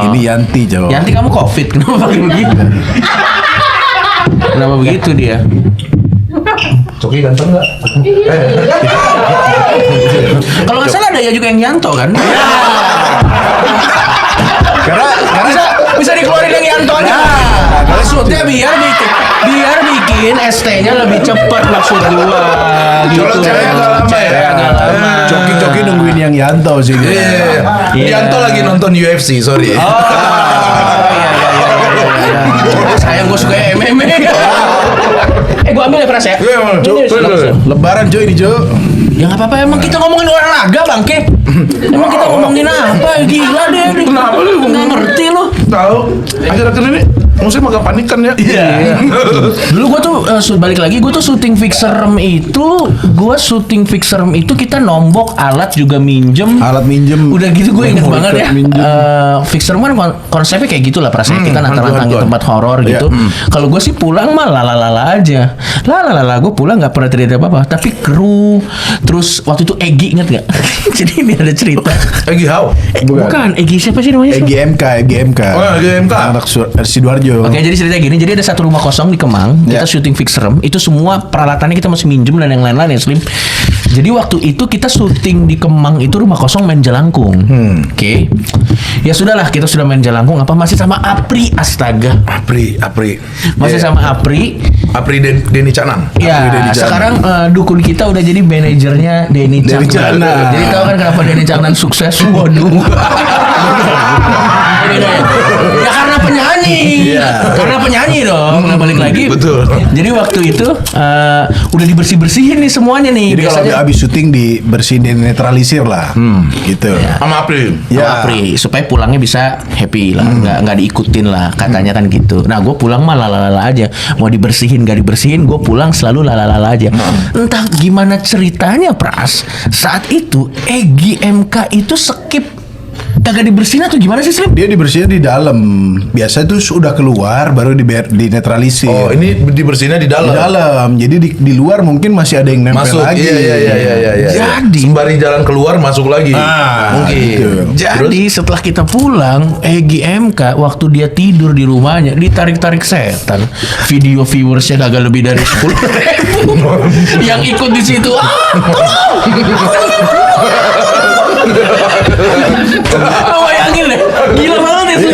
Ini Yanti jawab. Yanti kamu COVID, kenapa pakai begitu? Kenapa begitu dia? Coki ganteng nggak? Kalau nggak salah ada ya juga yang Yanto kan? Karena bisa dikeluarin yang Yantonya. Maksudnya biar bikin ST-nya lebih cepat maksud gua. Kalau cewek agak lama ya. Coki nungguin yang Yanto sih. Iya. Yanto lagi nonton UFC, sorry. Iya. Sayang gue suka MMA. Gue ambil ya Pras ya. Lebaran Jo ini Jo. Ya nggak apa-apa, emang kita ngomongin olahraga bangke. Emang kita ngomongin apa? Gila deh. Kenapa lu? Nggak ngerti lu. Tahu. Akhir-akhir ini maksudnya agak panikan ya. Iya. Dulu gue tuh balik lagi, gue tuh syuting fixerem itu kita nombok alat juga minjem. Alat minjem. Udah gitu gue inget banget ya. Minjem. Fixerem kan konsepnya kayak gitulah perasaan kita nantang-nantangin tempat horor gitu. Kalau gue sih pulang mah lala aja. Lala gue pulang nggak pernah terjadi apa-apa. Tapi kru terus waktu itu Egi inget nggak? Jadi ini ada cerita. Egi How? Bukan Egi siapa sih namanya? Egi MK. Oh, Egi MK. Anak Sidoarjo. Oke, jadi cerita gini. Jadi ada satu rumah kosong di Kemang. Kita syuting fixerem. Itu semua peralatannya kita masih minjem dan yang lain-lain ya Slim. Jadi waktu itu kita syuting di Kemang itu rumah kosong main Jalangkung. Oke. Ya sudahlah, kita sudah main Jalangkung. Apa masih sama Apri? Astaga. Apri. Masih sama Apri. Apri Denny Canang. Ya, sekarang dukun kita udah jadi manajernya Denny Canang. Jadi tahu kan kenapa Denny Canang sukses? Waduh. Ya karena penyanyi. Karena penyanyi dong. Nah, balik lagi. Betul. Jadi waktu itu udah dibersih-bersihin nih semuanya nih. Jadi kalau habis syuting dibersihin, dinetralisir lah. Gitu. Sama Apri. Ya. Apri supaya pulangnya bisa happy lah, nggak diikutin lah katanya kan gitu. Nah gue pulang mah lalala aja, mau dibersihin nggak dibersihin, gue pulang selalu lalala aja. Entah gimana ceritanya Pras, saat itu Egi MK itu skip kagak dibersihin atau gimana sih Slim? Dia dibersihin di dalam. Biasa itu sudah keluar baru dinetralisir. Oh, ini dibersihinnya di dalam. Di dalam. Jadi di luar mungkin masih ada yang nempel Masuk. lagi. Iya. Jadi sembari jalan keluar masuk lagi. Mungkin. Gitu. Jadi setelah kita pulang, Egi MK waktu dia tidur di rumahnya ditarik-tarik setan. Video viewersnya kagak lebih dari 10.000 yang ikut di situ. Bayangin deh, gila banget ya sih.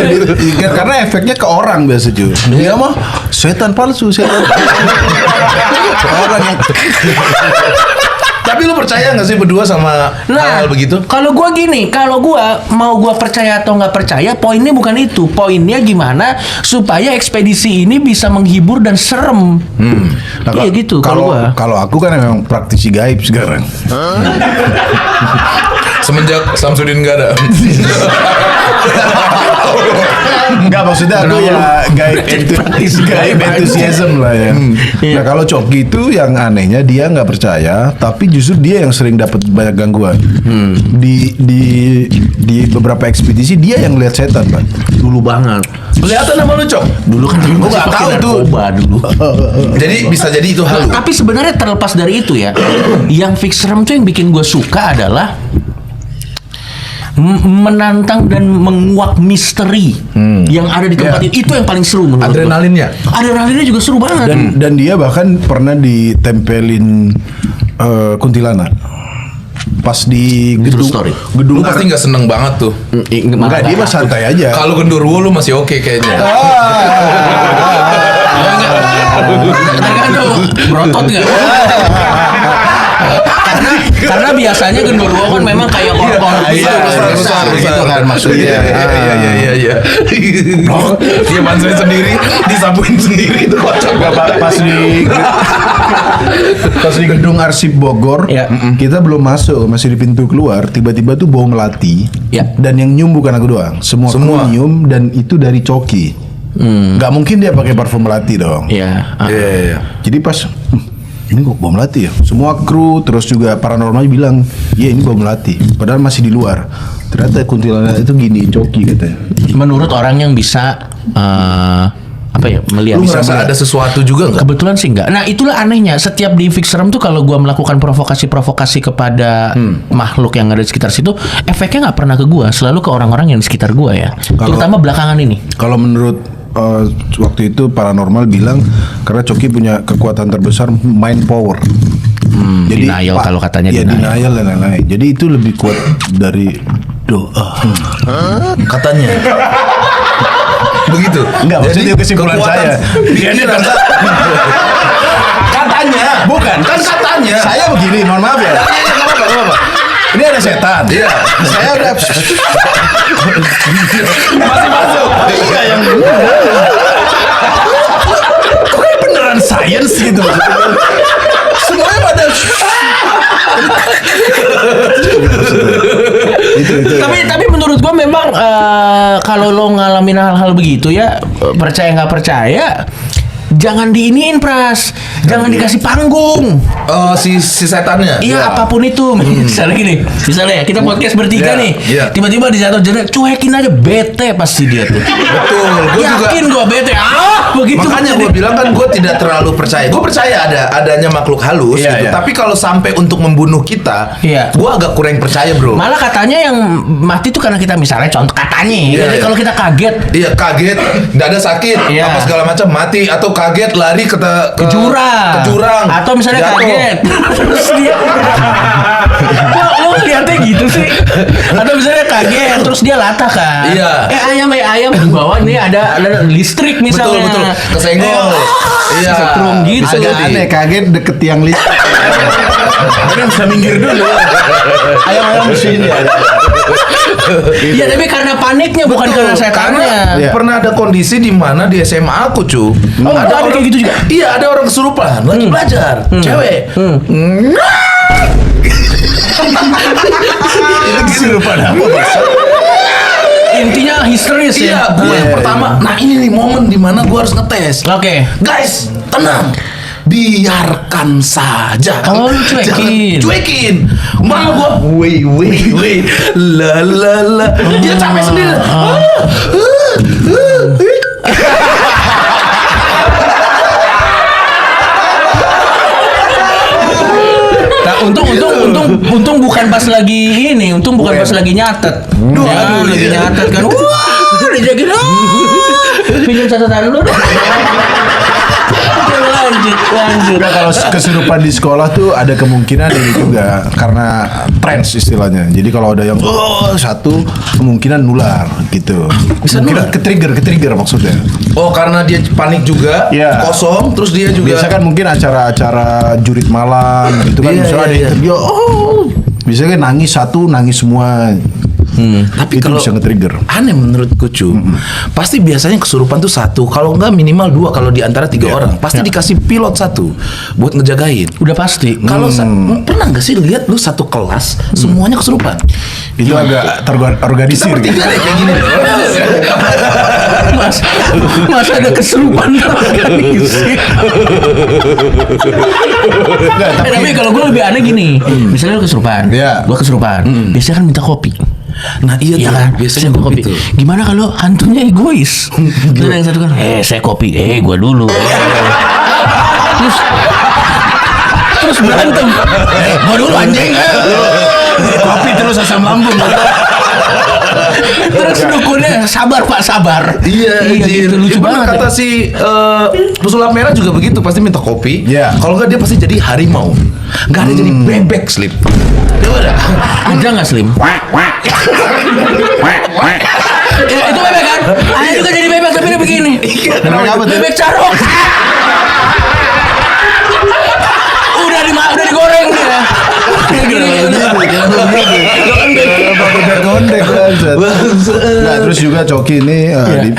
Karena efeknya ke orang biasa cuy. Dia mah setan palsu. Orang yang Tapi lu percaya nggak sih berdua sama hal begitu? Kalau gua gini, kalau gua mau gua percaya atau nggak percaya, poinnya bukan itu. Poinnya gimana supaya ekspedisi ini bisa menghibur dan serem. Nah, Iya gitu kalau gua. Kalau aku kan memang praktisi gaib sekarang. Semenjak Samsudin nggak ada. Enggak, maksudnya aku ya gaib enthusiasm lah ya. Nah kalau Coki itu yang anehnya dia nggak percaya, tapi justru dia yang sering dapat banyak gangguan. Di beberapa ekspedisi dia yang lihat setan, Pak. Dulu banget. Kelihatan sama lu, Cok. Dulu kan Gua nggak tahu tuh. dulu. Jadi bisa jadi itu halu. Tapi sebenarnya terlepas dari itu ya, yang fixerem tuh yang bikin gue suka adalah menantang dan menguak misteri yang ada di tempat itu yang paling seru menurut gue. Adrenalinnya juga seru banget. Dan dia bahkan pernah ditempelin kuntilanak pas di gedung. Lu pasti nggak seneng banget tuh. Enggak, dia mah santai aja. Kalau genderuwo lu masih oke kayaknya. Tergantung berotot nggak? Karena biasanya genderuwo kan memang kayak korban besar kan maksudnya. Iya. Dia bantuin sendiri, disapuin sendiri itu kocak. Pas di gedung arsip Bogor, kita belum masuk, masih di pintu keluar, tiba-tiba tuh bau melati. Dan yang nyium bukan aku doang, semua nyium, dan itu dari Coki. Gak mungkin dia pakai parfum melati dong. Iya. Jadi pas ini kok bom melati ya? Semua kru terus juga paranormal bilang, iya ini bom melati. Padahal masih di luar. Ternyata kuntilanak itu gini, Coki katanya. Menurut orang yang bisa melihat. Lu ngerasa ada sesuatu juga nggak? Kebetulan sih enggak. Nah itulah anehnya. Setiap di Fix Serem tuh kalau gua melakukan provokasi kepada makhluk yang ada di sekitar situ, efeknya nggak pernah ke gua, selalu ke orang-orang yang di sekitar gua ya. Terutama belakangan ini. Kalau menurut waktu itu paranormal bilang karena Coki punya kekuatan terbesar mind power. Jadi denial kalau katanya ya, denial. denial dan lain-lain. Jadi itu lebih kuat dari doa. Katanya. Begitu. Enggak, maksudnya kesimpulan saya. Dia rasa katanya. Bukan, Kan katanya. Saya begini, mohon maaf ya. Enggak apa-apa. Ini ada setan. Iya. Saya udah Masih masuk. iya yang kok kayak beneran science gitu maksudnya. Semuanya pada itu. Tapi menurut gua memang kalau lo ngalamin hal-hal begitu ya, percaya nggak percaya, jangan diiniin Pras, jangan dikasih panggung. Si setannya. Iya, apapun itu. Misalnya gini, misalnya kita podcast bertiga Iya, nih, iya. tiba-tiba di jatuh jelek, cuekin aja, bete pasti dia tuh. Betul. Gue juga. Yakin gua bete. Begitu. Makanya gue bilang kan gue tidak terlalu percaya. Gue percaya adanya makhluk halus Iya, gitu. iya. Tapi kalau sampai untuk membunuh kita, Iya. gue agak kurang percaya bro. Malah katanya yang mati tuh karena kita misalnya contoh katanya, Iya, jadi iya. kalau kita kaget Iya kaget, dada sakit, Iya. apa segala macam mati atau kaget lari ke jurang, atau misalnya jatuh. kaget terus dia lo ngeliatnya gitu sih, atau misalnya kaget terus dia latah kan, Iya. ayam di bawah nih ada listrik misalnya, Betul kesenggol. Iya. setrum gitu. Bisa agak jadi. aneh kaget deket tiang listrik. Mungkin bisa minggir dulu. Ayam-ayam di sini. Iya tapi karena paniknya bukan Betul, karena setannya. karena Iya. pernah ada kondisi di mana di SMA aku cu, ada kayak gitu juga? Iya ada orang kesurupan lagi belajar, cewek. Itu kesurupan apa? Intinya histeris Iya, ya. gue yang pertama. Nah ini nih momen di mana gue harus ngetes. Oke. Guys, tenang. Biarkan saja. Oh, lu cuekin. Jangan cuekin. Malah gua wait. La. Dia capek sendiri. Nah, untung bukan pas lagi ini, untung bukan pas lagi nyatet. Lagi nyatet kan. Wah, dijakin. Pinjam catatan lu. Lanjut. Udah kalau kesurupan di sekolah tuh ada kemungkinan ini juga karena trends istilahnya. Jadi kalau ada yang satu kemungkinan nular gitu. Bisa nular? Ke-trigger maksudnya. Oh, karena dia panik juga, Iya. kosong, terus dia juga. Biasa kan mungkin acara-acara jurit malam gitu kan Iya, misalnya ada iya. interview bisa kan nangis satu nangis semua. Tapi Itu kalau bisa nge-trigger. aneh menurutku cu, pasti biasanya kesurupan tuh satu, kalau enggak minimal dua, kalau di antara tiga orang pasti dikasih pilot satu buat ngejagain. Udah pasti. Kalau pernah nggak sih lihat lu satu kelas semuanya kesurupan? Itu agak terorganisir. Kita bertiga deh kayak gini. Mas ada kesurupan organisir. Enggak, Tapi kalau gue lebih aneh gini, misalnya lu kesurupan, Iya. gue kesurupan, biasanya kan minta kopi. Nah iya Iya tuh, kan, biasanya saya kopi kopi. tuh. Gimana kalau hantunya egois? Terus yang satu kan, saya kopi, gue dulu. Terus berantem, gue dulu anjing. kopi terus asam lambung. Terus dukunnya sabar pak sabar. Iya, gitu, lucu bener banget. kata si pesulap merah juga begitu, pasti minta kopi. Iya. Kalau enggak dia pasti jadi harimau. Enggak ada jadi bebek slip. Coba dah. Ada nggak Slim? Itu bebek kan? Ada juga jadi bebek tapi dia begini. Kenapa tuh? Bebek carok. udah digoreng dia. Kayak gini. Bebek gondek Nah terus juga Coki ini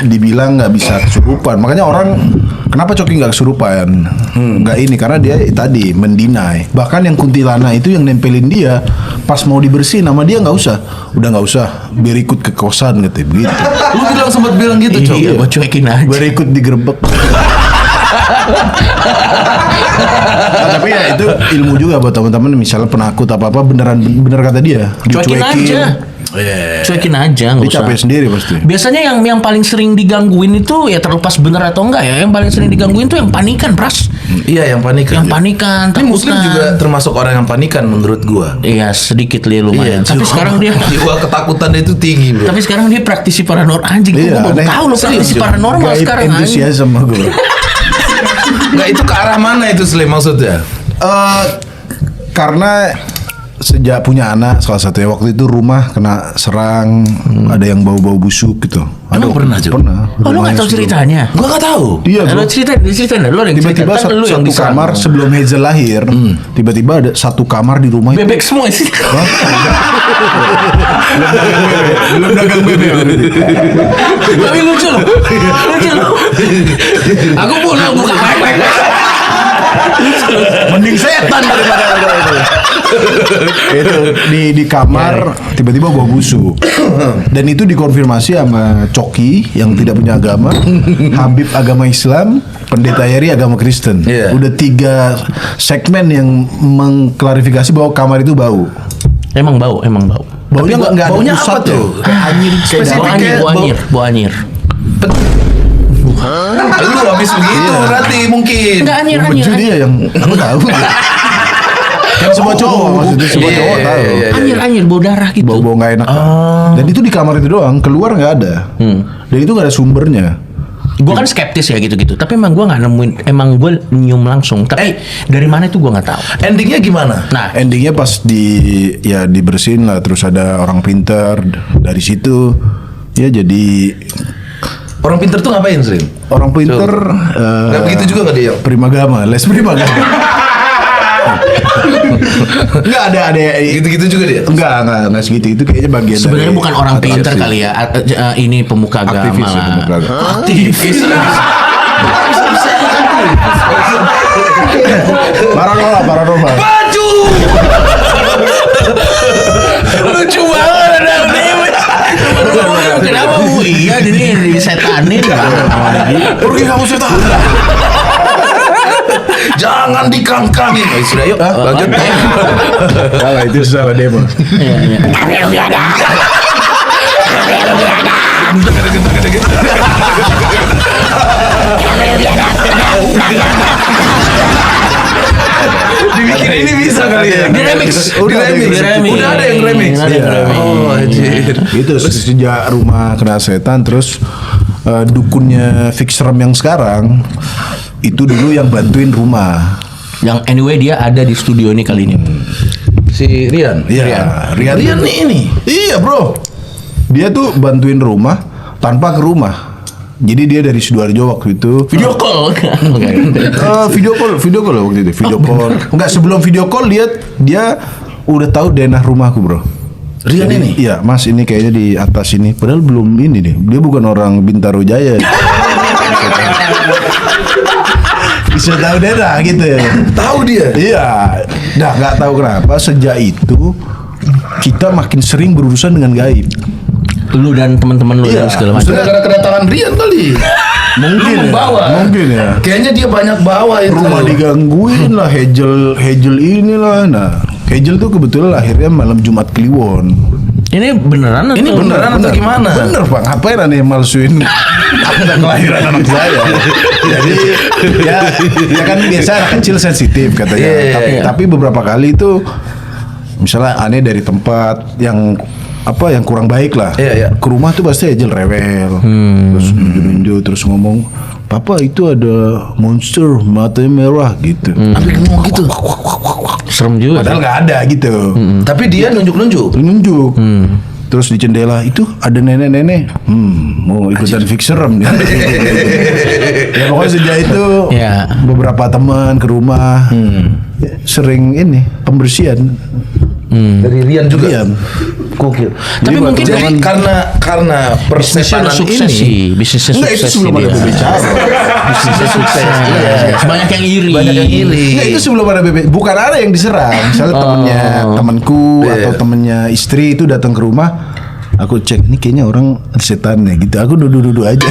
dibilang nggak bisa kesurupan. Makanya orang kenapa Coki nggak kesurupan? Nggak ini karena dia tadi mendinai. Bahkan yang kuntilanak itu yang nempelin dia pas mau dibersihin sama dia nggak usah. Udah nggak usah. Biar ikut ke kosan gitu. Begitu. Lu sempat bilang gitu, Cok. Iya, gua cuekin aja. Biar ikut digerebek. Nah, tapi ya itu ilmu juga buat teman-teman misalnya penakut apa bener kata dia Cuekin aja. Cuekin aja, nggak Dia usah. capek sendiri pasti. Biasanya yang paling sering digangguin itu ya terlepas bener atau enggak ya, yang paling sering digangguin itu yang panikan, Pras. Iya, yang panikan. Yang panikan, Ini Muslim takutan. juga termasuk orang yang panikan menurut gua. Iya, sedikit lumayan. Tapi sekarang dia jiwa ketakutan itu tinggi, bro. Tapi sekarang dia praktisi paranormal anjing. Iya, Gua baru aneh. tahu lo praktisi paranormal Gaib sekarang anjing. entusias sama gue. Enggak, itu ke arah mana itu Slim maksudnya? Karena sejak punya anak salah satunya waktu itu rumah kena serang, ada yang bau-bau busuk gitu. Emang pernah, Jo? Pernah. Oh, lo nggak tahu ceritanya? Gua nggak tahu. Iya, Lo bro. cerita lo yang cerita. Tiba-tiba Kan lo yang satu diserang. kamar sebelum Hazel lahir, tiba-tiba ada satu kamar di rumah itu. Bebek semua sih. Belum dagang bebek. Tapi lucu loh. Lucu loh. Aku pulang buka bebek. Mending setan daripada itu. Itu di kamar tiba-tiba bau busuk. Dan itu dikonfirmasi sama Coki yang tidak punya agama, Habib agama Islam, Pendeta Yeri agama Kristen. Iya. Udah 3 segmen yang mengklarifikasi bahwa kamar itu bau. Emang bau. Baunya Tapi nggak ada baunya apa pusatnya. tuh? Kayak anyir kayak Spesifik. daun. Bau anyir. Lu habis begitu berarti mungkin. Enggak anyir. Baju dia yang aku tahu. Kan semua cowok maksudnya, semua Iya, cowok tahu. iya, iya. Anyir bau darah gitu. Bau-bau nggak enak. Dan itu di kamar itu doang, keluar nggak ada. Dan itu nggak ada sumbernya. Gue kan skeptis ya gitu-gitu. Tapi emang gue nggak nemuin. Emang gue nyium langsung. Tapi dari mana itu gue nggak tahu. Endingnya gimana? Nah, Endingnya pas dibersihin lah, terus ada orang pinter dari situ ya jadi Orang pinter tuh ngapain, Slim? orang pinter. Nggak begitu juga nggak dia? Primagama, les primagama. Nggak ada Gitu-gitu juga dia? Enggak segitu, itu kayaknya bagian sebenarnya dari bukan orang pinter advokasi. kali ya. Ini pemuka agama. Aktivis ya, pemuka agama. Aktivis. Paranormal. Baju! Lucu banget ada Dewi. Kenapa Bu? Iya ini disetanin. Pergi kamu setan. Jangan dikangkangin. Oh, sudah yuk, lanjut. Salah, itu salah demo. Iya, iya. Dibikin ini bisa kali ya. Di remix. Udah remix. Udah ada yang remix. Ada yang Iya. remix. Oh, anjir. Itu sejak rumah kena setan, terus dukunnya Fix Rem yang sekarang itu dulu yang bantuin rumah. Yang anyway dia ada di studio ini kali ini. Si Rian. Iya, Rian nih ini. Iya bro, dia tuh bantuin rumah tanpa ke rumah. Jadi dia dari Sidoarjo waktu itu. Video call kan? Video call waktu itu. Video call. Enggak, sebelum video call dia udah tahu denah rumahku bro. Rian Jadi, ini? Iya, Mas ini kayaknya di atas ini. Padahal belum ini deh. Dia bukan orang Bintaro Jaya. Bisa tahu denah gitu ya. Tahu dia. Iya. Nah, nggak tahu kenapa sejak itu kita makin sering berurusan dengan gaib. Lu dan teman-teman lu Iya, dan segala macam. Gara-gara kedatangan Rian kali. Mungkin Lu ya. membawa. Mungkin ya. Kayaknya dia banyak bawa itu. Rumah digangguin lah, Hegel inilah. Nah, Hegel tuh kebetulan lahirnya malam Jumat Kliwon. Ini beneran atau? Ini beneran atau gimana? Bener Pak, ngapain aneh malsuin akta kelahiran anak saya? Jadi ya kan biasa anak kecil sensitif katanya. Iya, Tapi, iya. tapi beberapa kali itu misalnya aneh dari tempat yang yang kurang baik lah. Iya, iya. Ke rumah tuh pasti Hegel rewel. Terus nunjuk terus ngomong, "Papa itu ada monster matanya merah gitu." Sampai ngomong gitu. Serem juga. Padahal nggak ada gitu. Tapi dia nunjuk-nunjuk. Nunjuk. Terus di jendela itu ada nenek-nenek. Mau ikutan fixerem nih. Ya pokoknya sejak itu Ya. beberapa teman ke rumah sering ini pembersihan. Dari Rian juga. Iya. Gokil. Tapi mungkin Jadi karena bisnisnya persetanan sukses ini. sih. Bisnisnya Enggak, sukses itu sebelum sih ada dia. berbicara. Bisnisnya sukses. Iya. Banyak yang iri. Banyak yang iri. Enggak, itu sebelum ada bebek. Bukan ada yang diserang. Misalnya temennya temanku Iya. atau temennya istri itu datang ke rumah. Aku cek ini kayaknya orang setannya gitu. Aku duduk-duduk aja.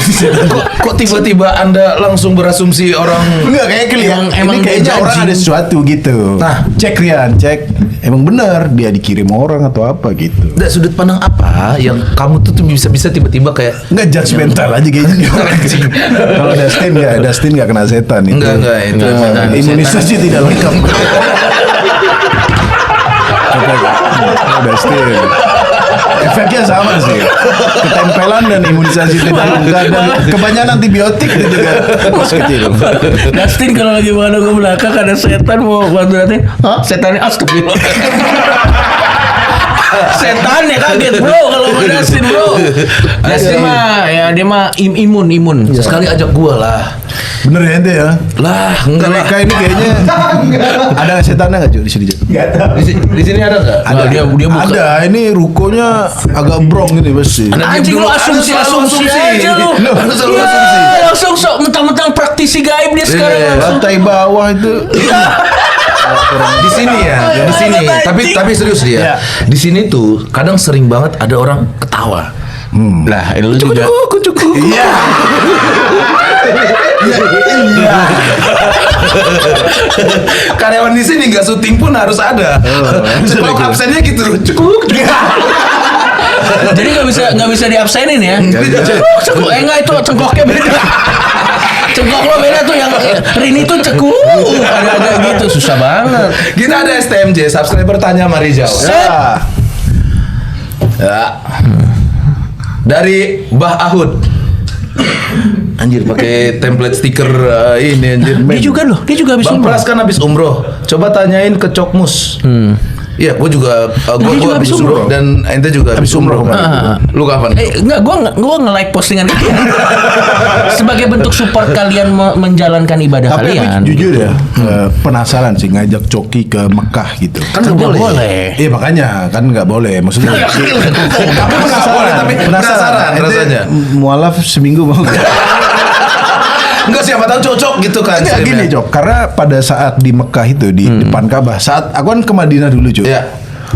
Kok tiba-tiba Anda langsung berasumsi orang? Enggak kayak kelihatan. Emang Ini kayaknya dia orang judging. ada sesuatu gitu. Nah. Cek Rian, cek. Emang benar dia dikirim orang atau apa gitu. Dari sudut pandang apa yang kamu tuh bisa tiba-tiba kayak Enggak judgmental aja kayaknya nih orang. Kalau Dustin nggak kena setan itu. Enggak, itu setan. Imunisasi tidak lengkap. Dustin. Efeknya sama sih. Ketempelan dan imunisasi tidak lengkap dan kebanyakan antibiotik itu juga pas kecil. Dustin kalau lagi menghadap ke belakang ada setan mau bantu Dustin. Hah? Setannya astagfirullah. Setannya kaget bro kalau sama Dustin bro. Dustin mah ya dia mah imun. sekali ajak gua lah. Bener ya ente ya? Lah, enggak lah. Mereka ini kayaknya ada setannya nggak Cuk di sini? Cuk? Di sini ada enggak? Ada dia buka. Ada, ini rukonya agak brong ini pasti. Anjing lu asumsi aja lu. Ya, langsung sok mentang-mentang praktisi gaib dia sekarang Iya, langsung. Lantai bawah itu. Di sini ya, di sini. Tapi serius dia. Ya. Di sini tuh kadang sering banget ada orang ketawa. Lah, lu juga Iya. Karyawan di sini nggak syuting pun harus ada. Sebab absennya gitu loh. Cukup. jadi nggak bisa diabsenin ya. Cekuk, enggak itu cengkoknya beda. Cengkok lo beda tuh yang Rini tuh cekuk. Ada gitu susah banget. Kita ada STMJ, subscriber tanya mari jawab. Ya. Ya. Dari Mbah Ahud. Anjir pakai template stiker ini anjir. Dia juga habis Bang umroh. Pras kan habis umroh. Coba tanyain ke Cokmus. Iya, gue juga Dia juga habis habis umroh umroh. dan ente juga habis umroh. Ah. Lu kapan? Enggak, gua nge-like postingan kalian. Sebagai bentuk support kalian menjalankan ibadah Tapi kalian. aku jujur ya, penasaran sih ngajak Coki ke Mekah gitu. Kan nggak boleh. Iya makanya kan nggak boleh. Maksudnya. Tapi penasaran. Tapi penasaran Ente rasanya. Mualaf seminggu mau. Enggak, siapa tahu cocok gitu kan. Enggak gini Cok, karena pada saat di Mekah itu di depan Ka'bah, saat aku kan ke Madinah dulu Cok. Iya.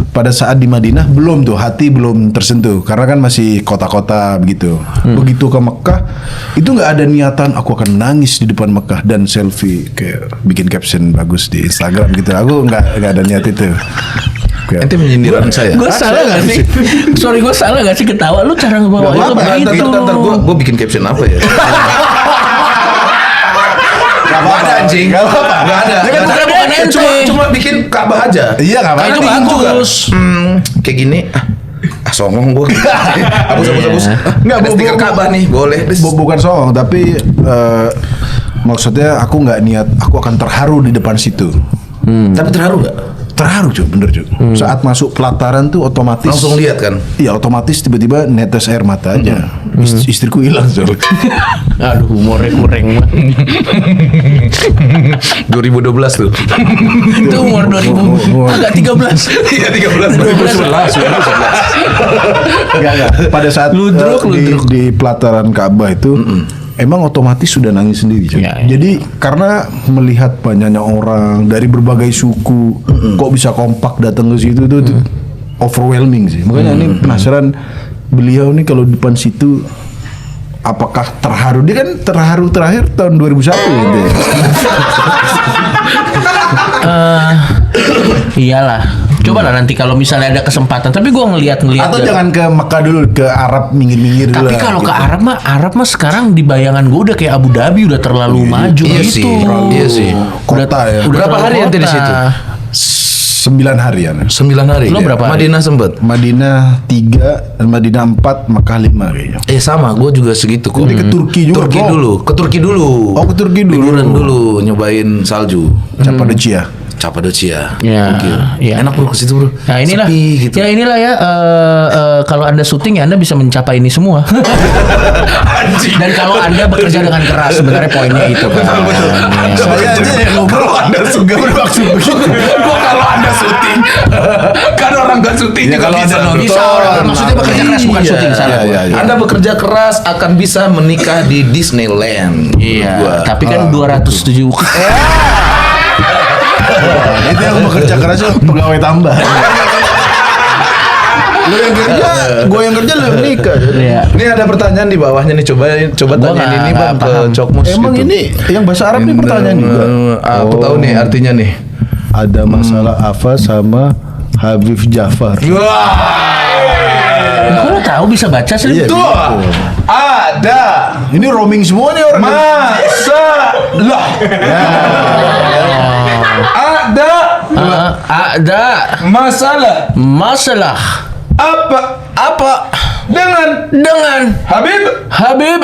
Pada saat di Madinah belum tuh hati belum tersentuh karena kan masih kota-kota begitu. Begitu ke Mekah itu nggak ada niatan aku akan nangis di depan Mekah dan selfie kayak bikin caption bagus di Instagram gitu. Aku nggak ada niat itu. Kayak, Ente menyindir saya. Gue salah gak sih? Sorry, gue salah gak sih ketawa? Lu cara ngebawa Gak itu apa-apa, begitu. Ntar gue bikin caption apa ya? Gak ada anjing. Gak apa-apa. Gak ada. Ya kan bukan ente. Cuma bikin Ka'bah aja. Iya nggak apa-apa. Itu Bingung bagus. Kayak gini. Songong gue. Hapus. Nggak, Ada stiker Ka'bah nih, boleh. Bukan sombong tapi maksudnya aku nggak niat aku akan terharu di depan situ. Tapi terharu gak? Terharu Cuk, bener Cuk. Saat masuk pelataran tuh otomatis Langsung lihat kan? Iya otomatis tiba-tiba netes air mata aja. Istriku hilang Cuk. Aduh, humornya kurang banget. 2012 tuh. Itu umur 2000 agak 13. Iya 13. Enggak. Pada saat Ludruk. di pelataran Ka'bah itu emang otomatis sudah nangis sendiri Cuk. Ya, ya. Jadi karena melihat banyaknya orang dari berbagai suku kok bisa kompak datang ke situ tuh overwhelming sih. Makanya ini penasaran beliau nih kalau di depan situ apakah terharu? Dia kan terharu terakhir tahun 2001 gitu ya. Iyalah. Coba lah nanti kalau misalnya ada kesempatan. Tapi gue ngeliat. Atau jangan ke Mekah dulu, ke Arab minggir-minggir dulu. Tapi lah, kalau gitu. ke Arab mah sekarang di bayangan gue udah kayak Abu Dhabi udah terlalu maju iya gitu. sih, iya sih. Kota ya. Berapa terlalu hari ente di kota. situ? 9 harian. 9 hari. Lo berapa hari? Madinah sempet. Madinah 3, Madinah 4, Mekah 5 kayaknya. Sama, gue juga segitu kok. Nanti ke Turki juga, Turki bro. dulu, ke Turki dulu. Oh, ke Turki dulu. Liburan dulu, nyobain salju. Cappadocia. Cappadocia. Ya, Gokil. ya. Enak bro ke situ bro. Nah inilah, Sepi gitu. ya inilah ya. Kalau anda syuting ya anda bisa mencapai ini semua. Dan kalau anda bekerja dengan keras, sebenarnya poinnya itu kan. Ya. Saya aja yang ngobrol Anda suka bermaksud begitu. Gua kalau anda syuting, kan orang gak syuting Ya, juga kalau bisa. ada nonton, Bisa orang maksudnya bekerja keras bukan Iya. syuting salah. Iya, iya. Anda bekerja keras akan bisa menikah di Disneyland. Iya. Gua. Tapi kan 207. Itu yang bekerja keras itu pegawai tambah. Lu yang kerja, gue yang kerja, lu yang nikah. Iya. Ini ada pertanyaan di bawahnya nih, coba Gua tanyain nggak ini Bang ke paham. Cokmus. Emang gitu. ini yang bahasa Arab nih pertanyaan juga. Aku tahu nih artinya nih. Ada masalah apa sama Habib Jafar? Gue tahu bisa baca sih. Iya. Tuh, ada Ini roaming semua nih orang. masalah. Ada masalah Apa dengan Habib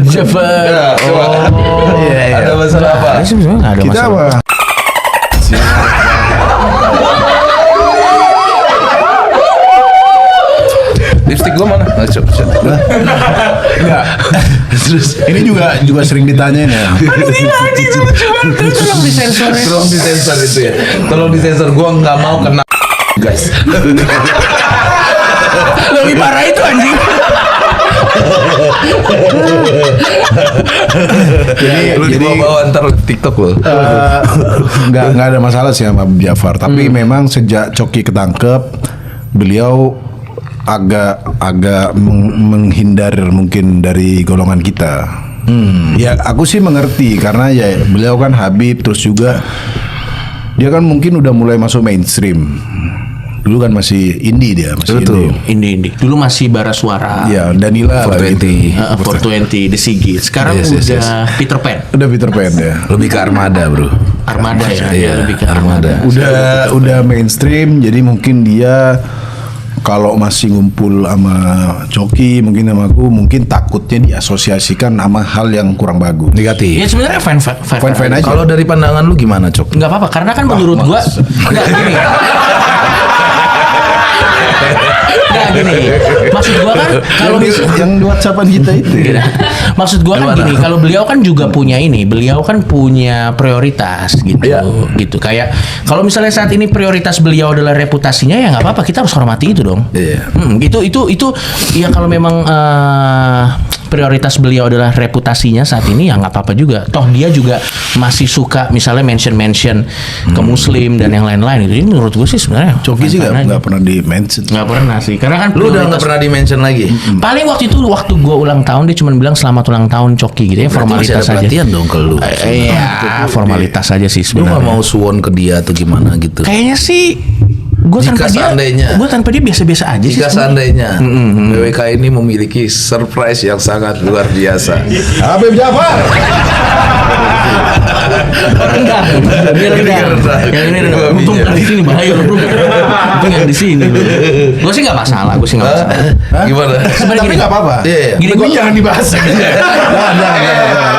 Jafar. Ada masalah apa? Ada Kita masalah. apa? Lipstick gua mana? Enggak. Terus ini juga sering ditanyain ya. Tolong disensor ya. Tolong disensor itu ya. Tolong disensor, gua nggak mau kena guys. Lebih parah itu anjing. Lu dibawa ntar TikTok lo. Nggak ada masalah sih sama Habib Jafar. Tapi memang sejak Coki ketangkep, beliau agak menghindar mungkin dari golongan kita. Ya aku sih mengerti karena ya beliau kan Habib, terus juga dia kan mungkin udah mulai masuk mainstream. Dulu kan masih indie dia, masih Betul. indie. Ini dulu masih bara suara. Ya Danila lah gitu. 420 The Sigit. Sekarang Yes, yes, udah Peter Pan. Udah Peter Pan ya. Lebih ke Armada, Bro. Armada ya. Iya, Lebih ke Armada. Udah mainstream, jadi mungkin dia kalau masih ngumpul sama Coki, mungkin sama aku, mungkin takutnya diasosiasikan sama hal yang kurang bagus. Negatif. Ya sebenarnya Fine aja. Kalau dari pandangan lu gimana, Cok? Nggak apa-apa karena kan menurut gua nggak gini. Nggak gini. Maksud gua kan kalau yang di WhatsAppan kita itu. Gitu. Maksud gua kan gini, kalau beliau kan juga punya ini, beliau kan punya prioritas gitu, Iya. gitu. Kayak kalau misalnya saat ini prioritas beliau adalah reputasinya, ya nggak apa-apa, kita harus hormati itu dong. Iya. Itu ya kalau memang prioritas beliau adalah reputasinya saat ini, ya nggak apa-apa juga. Toh dia juga masih suka misalnya mention ke Muslim dan yang lain-lain itu. Jadi menurut gue sih sebenarnya Coki sih fine-fine aja. nggak pernah di mention. Nggak pernah sih, karena kan Lu udah nggak prioritas- pernah di-mention lagi? Paling waktu itu waktu gue ulang tahun dia cuma bilang selamat ulang tahun Coki gitu ya, Berarti formalitas masih ada aja. perhatian dong ke lu. Iya, formalitas aja sih Lu nggak sebenarnya. mau suwon ke dia atau gimana gitu? Kayaknya sih gue Jika seandainya. tanpa dia biasa-biasa aja sih. Jika sebenarnya. seandainya BWK ini memiliki surprise yang sangat luar biasa. Habib Jafar. Rendah. Dia rendah. Yang ini rendah. Babinya. Untung kan di sini bahaya loh, bro. Untung yang di sini. Gue sih nggak masalah. Gimana? Sebenarnya Tapi gini. nggak apa-apa. Iya, iya. Gini, Tapi gua- jangan dibahas. Jangan.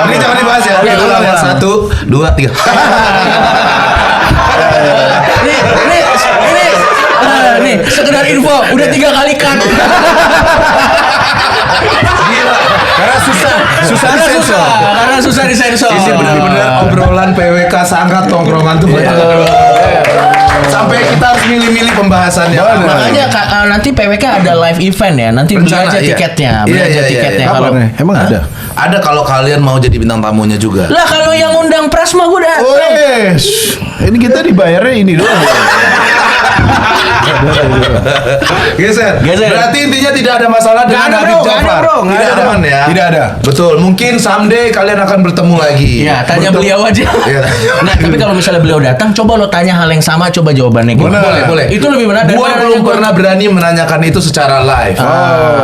Ini jangan dibahas ya. Oke, ulang ya. 1, 2, 3. Nih, sekedar info, udah 3 kali kan. Karena susah disensor. Karena susah disensor. Ini benar-benar obrolan PWK sangat tongkrongan tuh banyak. Sampai kita harus milih-milih pembahasannya. Makanya nanti PWK ada live event ya. Nanti beli Rencana, aja iya. tiketnya, beli Iya, aja iya, iya, tiketnya. iya. Kalau Kapan nih? Emang ada? Ada kalau kalian mau jadi bintang tamunya juga. lah kalau yang undang pras mah gue datang. Wes, ini kita dibayarnya ini doang. Geser. Berarti intinya tidak ada masalah dengan ada, Habib bro. Nggak ada, Jafar. bro. Nggak Tidak ada. aman ya. Tidak ada. Betul. Mungkin someday kalian akan bertemu lagi. Ya, tanya beliau aja. Iya. Nah, tapi kalau misalnya beliau datang, coba lo tanya hal yang sama, coba jawabannya gimana. Boleh. Itu lebih benar Gua daripada belum nanya gua. pernah berani menanyakan itu secara live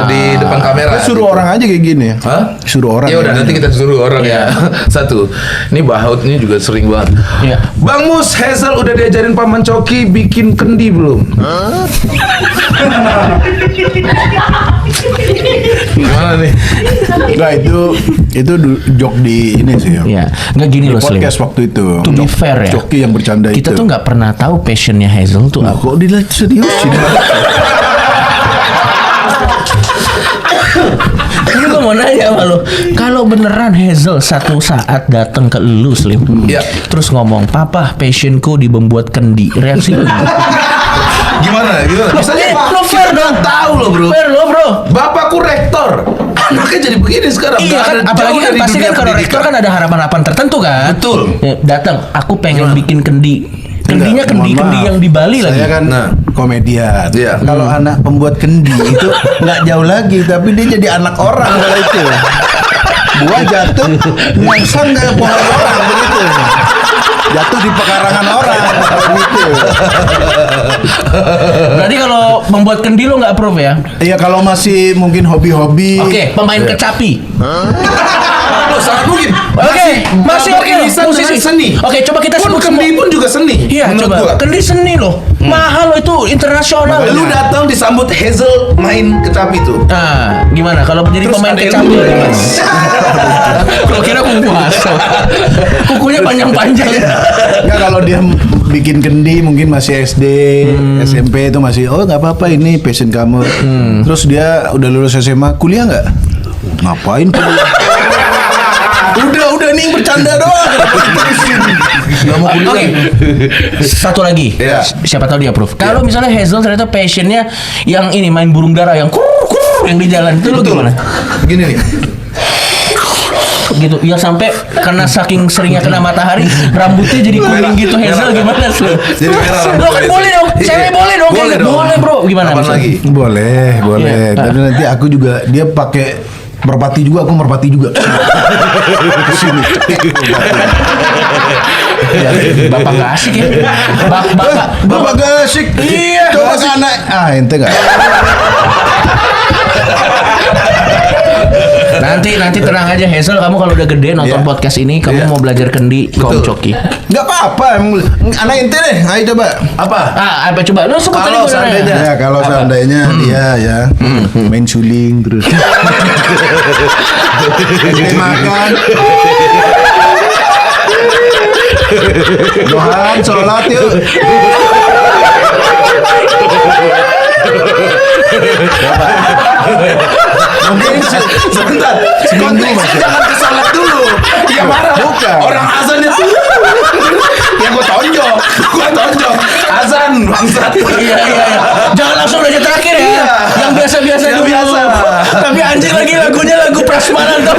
di depan kamera. Kita suruh orang aja kayak gini. Hah? Suruh orang. Ya udah nanti kita suruh orang ya. Satu. Ini Bahaut ini juga sering banget. Iya. Bang Mus, Hazel udah diajarin Paman Coki bikin kendi belum? Gimana nih? Enggak, itu jok di ini sih. Iya, nggak gini Di loh Slim. podcast waktu itu. To be fair ya, Coki yang bercanda kita itu. tuh nggak pernah tahu passionnya Hazel tuh apa. Kok dilihat serius sih? Ini gue mau nanya sama lo, kalau beneran Hazel satu saat datang ke lu Slim, Iya. terus ngomong, papa passionku di membuat kendi, reaksi lu Gimana? Misalnya lo fair dong, tahu loh bro. fair lo bro. Bapakku rektor. Anaknya jadi begini sekarang. Iya Nggak kan, ada apalagi jauh kan dari pasti dunia kan kalau pendidikan. rektor kan ada harapan-harapan tertentu kan. Betul. Ya, datang, aku pengen bikin kendi. Kendinya kendi yang di Bali lagi. Saya kan komedian. Iya. Kalau anak pembuat kendi itu nggak jauh lagi, tapi dia jadi anak orang kalau itu. Buah jatuh, nyongsong ke pohon orang begitu. Jatuh di pekarangan orang begitu. Berarti kalau membuat kendi lo nggak approve ya? Iya, kalau masih mungkin hobi-hobi. Oke, pemain kecapi. Oh, sangat mungkin. Oke, masih oke loh, beririsan dengan musisi. seni. Oke, coba kita Pun sebut kendi semua. pun juga seni. Iya, menurut coba. gua. Kendi seni loh. Mahal loh itu internasional. Lu datang disambut Hazel main kecapi tuh. Nah, gimana kalau jadi Terus pemain ada yang kecapi? lu, Mas? Kalau kira kuku aso. Kukunya panjang-panjang. Enggak, kalau dia bikin kendi mungkin masih SD, SMP itu masih nggak apa-apa, ini passion kamu. Terus dia udah lulus SMA, kuliah nggak? Ngapain kuliah? udah nih bercanda doang. Nggak mau kuliah. Oke. Satu lagi. Iya. Siapa tahu dia approve. Kalau misalnya Hazel ternyata passionnya yang ini main burung dara yang kur yang di jalan itu lo gimana? Begini nih. Gitu ya sampai karena saking seringnya kena matahari rambutnya jadi kuning gitu. Hazel gimana sih? Jadi merah Lo kan rambutnya. boleh dong, cewek boleh dong, Boleh dong. boleh bro. Gimana? Kapan misalnya? lagi? Boleh. Iya. Tapi nanti aku juga, dia pakai merpati juga, aku merpati juga. Sini. Ya, bapak gak asik ya. Bapak gak asik. Iya. Coba ke anak. Ente gak. Nanti tenang aja Hazel, kamu kalau udah gede nonton Iya. podcast ini kamu Iya. mau belajar kendi kaum Betul. coki. Gak apa-apa. Anak ente deh. Ayo coba. Apa? Apa coba? Lu sebut Kalau tadi seandainya- Ya kalau seandainya dia ya main suling terus ente makan Johan sholat yuk. Mungkin Sebentar. Konteksnya jangan ke salat dulu. Dia marah. Bukan. Orang azan itu. Ya gua tonjok. Azan bangsat. Iya. Jangan langsung aja terakhir ya. Iya. Yang biasa-biasa Yang dulu. biasa. Tapi anjing lagi lagunya lagu prasmanan tuh.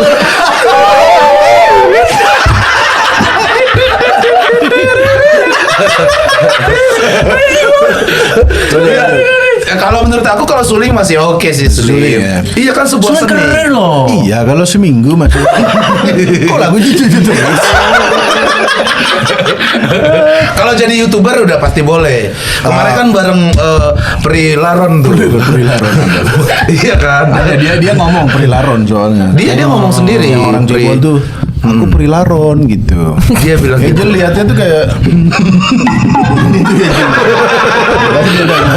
Ya, kalau menurut aku kalau suling masih oke sih suling. Suling, ya. Iya kan sebuah Soalnya seni. keren loh. Iya kalau seminggu masih. Kok lagu gitu terus? Kalau jadi YouTuber udah pasti boleh. Kemarin kan bareng Pri Laron tuh. Iya kan. Ada dia ngomong Prilaron soalnya. Dia ngomong sendiri. Yang orang Pri. Cirebon tuh aku Prilaron gitu. Dia bilang gitu. Angel lihatnya tuh kayak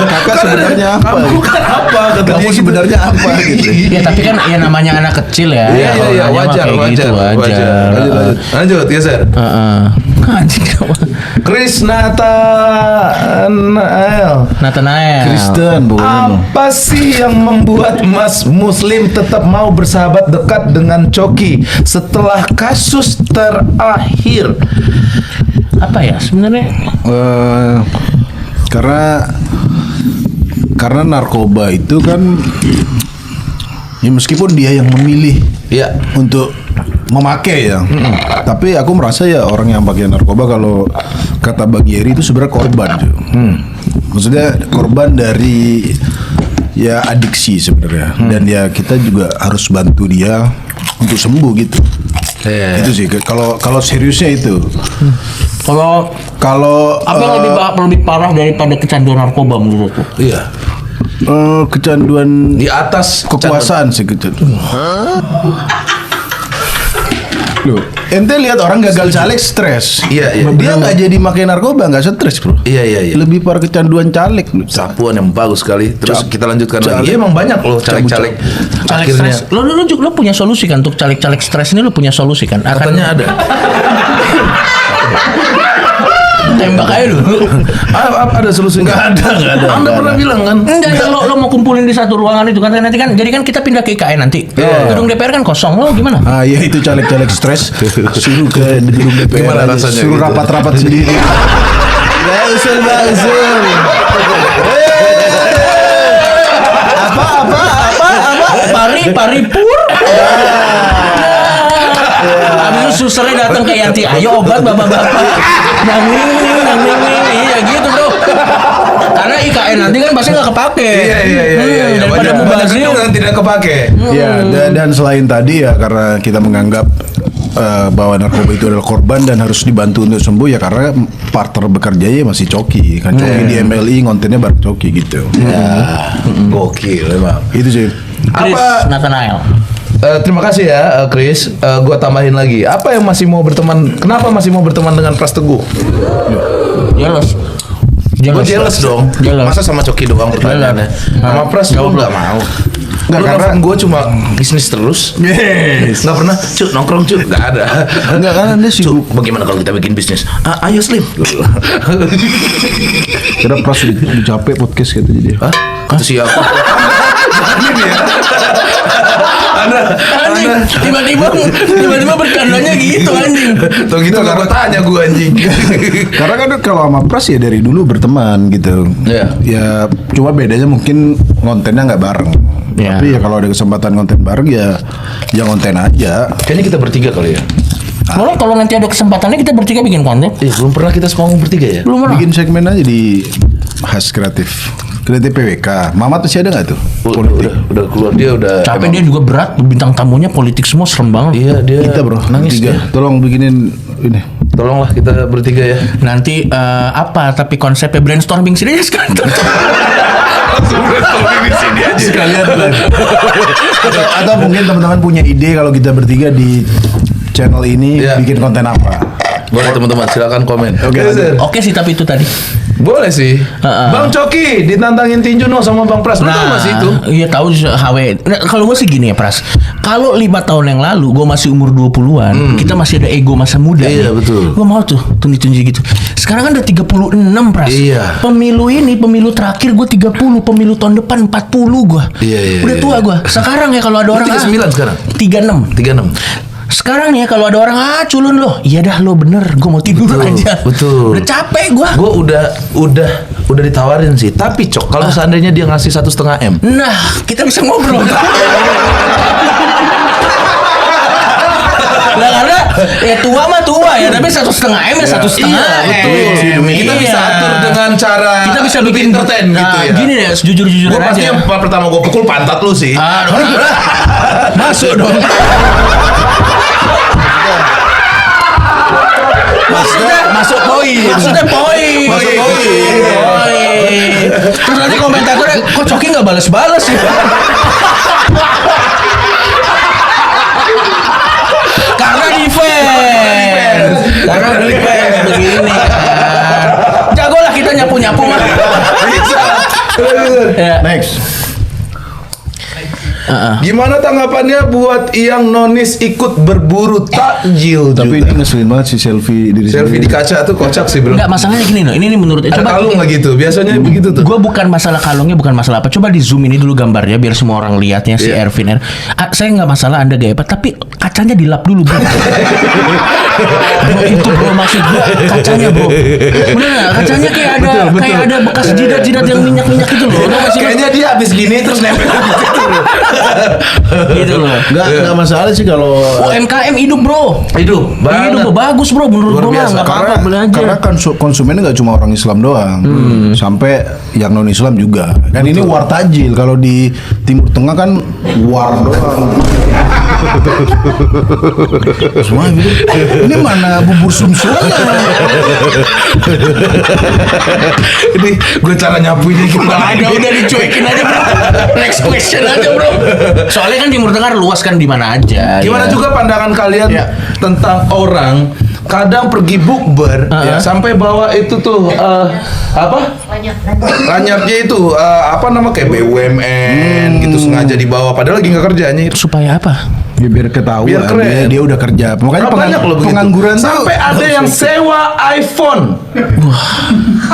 kakak sebenarnya apa? Kamu kan apa? Kata Kamu dia gitu. sebenarnya apa gitu? Ya tapi kan ya namanya anak kecil ya. Iya Kalau nanya mah wajar kayak wajar gitu, wajar. Lanjut geser. Anjing kamu. Chris Nathanael. Nathanael. Kristen bukan? Apa sih yang membuat Mas Muslim tetap mau bersahabat dekat dengan Coki setelah kasus terakhir? Apa ya sebenarnya? Karena narkoba itu kan ya meskipun dia yang memilih Ya. untuk memakai ya, tapi aku merasa ya orang yang pakai narkoba kalau kata Bang Yeri itu sebenarnya korban tuh. Maksudnya korban dari ya adiksi sebenarnya, dan ya kita juga harus bantu dia untuk sembuh gitu. Itu sih kalau seriusnya itu. Kalau Apa yang lebih parah daripada kecanduan narkoba menurut lu? Iya. kecanduan Di atas kekuasaan sih kecanduan. Loh, ente lihat orang gagal caleg stres. Iya. Dia nggak jadi makai narkoba, nggak stres bro. Iya. Lebih parah kecanduan caleg. Sapuan yang bagus sekali. Terus kita lanjutkan caleg. lagi. Iya emang banyak loh caleg-caleg. Caleg Akhirnya stres. Lo punya solusi kan untuk caleg-caleg stres ini, lo punya solusi kan? katanya ada. Tembak aja dulu. Ada solusi nggak ada. Anda pernah bilang kan? Enggak, yang lo mau kumpulin di satu ruangan itu kan nanti kan jadi kan kita pindah ke IKN nanti. Gedung DPR kan kosong, lo gimana? Ah iya, itu caleg-caleg stres. Suruh ke gedung DPR Gimana aja. rasanya Suruh gitu? rapat-rapat sendiri. Ya usul. Apa? Paripur. Habis itu susternya datang ke Yanti, ayo obat bapak-bapak. Nanging, iya gitu bro. Karena IKN nanti kan pasti nggak kepake. Iya. Daripada mubazir yang tidak kepake. Ya, dan selain tadi ya karena kita menganggap bahwa narkoba itu adalah korban dan harus dibantu untuk sembuh ya karena partner bekerjanya masih Coki kan Coki di MLI ngontennya bareng Coki gitu. Gokil emang. Itu sih. Chris Nathanael. Terima kasih ya Chris. Gua tambahin lagi. Apa yang masih mau berteman? Kenapa masih mau berteman dengan Pras Teguh? Jealous. Gue jealous dong. Masa sama Coki doang pertanyaannya? Sama Pras gue nggak mau. Nggak, karena gue cuma bisnis terus. Yes. Nggak pernah cuk nongkrong cuk, nggak ada. Enggak kan Anda sibuk. Bagaimana kalau kita bikin bisnis? Ayo Slim. Kira Pras udah capek podcast gitu jadi. Hah? Kata siapa? Ini ya. Anjing, tiba-tiba bercandanya gitu anjing. Tuh gitu nggak tanya gue anjing. Karena kan kalau sama Pras ya dari dulu berteman gitu. Iya. Ya cuma bedanya mungkin kontennya nggak bareng. Iya. Tapi ya kalau ada kesempatan konten bareng ya konten aja. Kayaknya kita bertiga kali ya. Malah kalau nanti ada kesempatannya kita bertiga bikin konten. Belum pernah kita semua bertiga ya. Belum pernah. Bikin segmen aja di Khas Kreatif PWK. Mamat masih ada nggak tuh? Udah keluar dia udah. Capek dia juga berat, bintang tamunya politik semua serem banget. Iya dia. Kita bro, nangis tiga. dia. Tolong bikinin ini. Tolonglah kita bertiga ya. Nanti apa? Tapi konsepnya brainstorming sini aja sekarang. Langsung brainstorming di sini aja. Sekalian atau mungkin teman-teman punya ide kalau kita bertiga di channel ini Iya. bikin konten apa? Boleh teman-teman silakan komen. Oke, Sir. Oke sih tapi itu tadi. Boleh sih. Bang Coki ditantangin tinju no sama Bang Pras. Lu tahu masih itu? Iya tahu HW. Nah, kalau gue sih gini ya Pras. Kalau 5 tahun yang lalu gue masih umur 20-an, kita masih ada ego masa muda. Iya, betul. Gue mau tuh tunjuk-tunjuk gitu. Sekarang kan udah 36 Pras. Iya. Pemilu terakhir gue 30, pemilu tahun depan 40 gue. Iya, Udah tua gue. Sekarang ya kalau ada Lu orang 39 sekarang? 36. 36. Sekarang nih ya kalau ada orang culun loh, iya dah lo bener, gue mau tidur aja. Betul. Udah capek gue. Gue udah ditawarin sih. Tapi Cok, kalau seandainya dia ngasih 1,5 M. Nah, kita bisa ngobrol. Nah karena ya tua mah tua ya, tapi 1,5 M ya 1,5 Iya, betul. Kita bisa atur dengan cara kita bisa lebih bikin entertain gitu ya. Gini deh, jujur-jujuran Gue pasti aja. yang pertama gue pukul pantat lu sih. Masuk dong. Masuk poin. Maksudnya poin. Masuk poin. Poin. Terus nanti komentatornya kok Coki nggak balas-balas ya? Karena defense. Karena defense begini. Jago lah kita nyapu-nyapu mah. Ya. Next. Gimana tanggapannya buat yang nonis ikut berburu takjil? Tapi juga? ini ngeselin banget sih selfie diri Selfie di kaca tuh kocak sih bro. Enggak, masalahnya gini loh. Ini menurut Ada kalung nggak gitu? Biasanya begitu tuh. Gue bukan masalah kalungnya, bukan masalah apa. Coba di zoom ini dulu gambarnya biar semua orang lihatnya si Iya. Ervin. Saya nggak masalah Anda gaya apa, tapi kacanya dilap dulu bro. Bro itu bro maksud gue kacanya bro. Bener nggak? Kacanya kayak ada bekas jidat-jidat yang minyak-minyak itu loh. Tau nggak sih, Bro? Kayaknya dia habis gini terus nempel di situ bro. Gitu loh. Enggak masalah sih kalau UMKM hidup bro. Hidup Hidup bro, bagus bro. Menurut Luar gue mah biasa. nggak apa-apa beli aja. karena kan konsumennya nggak cuma orang Islam doang, sampai yang non Islam juga. Kan ini war tajil. Kalau di Timur Tengah kan war doang. Semua gitu. Ini mana bubur sumsumnya? Ini gue cara nyapunya gimana? Udah dicuekin aja bro. Next question aja bro. Soalnya kan Timur Tengah luas kan di mana aja. Gimana ya. juga pandangan kalian Ya. tentang orang kadang pergi bukber ya, sampai bawa itu tuh apa? Lanyapnya itu apa nama kayak BUMN gitu sengaja dibawa padahal lagi nggak kerjanya itu. Supaya apa? Ya, biar ketahuan Biar keren. dia udah kerja. Makanya Banyak loh begitu. pengangguran tuh sampai ada yang sewa iPhone.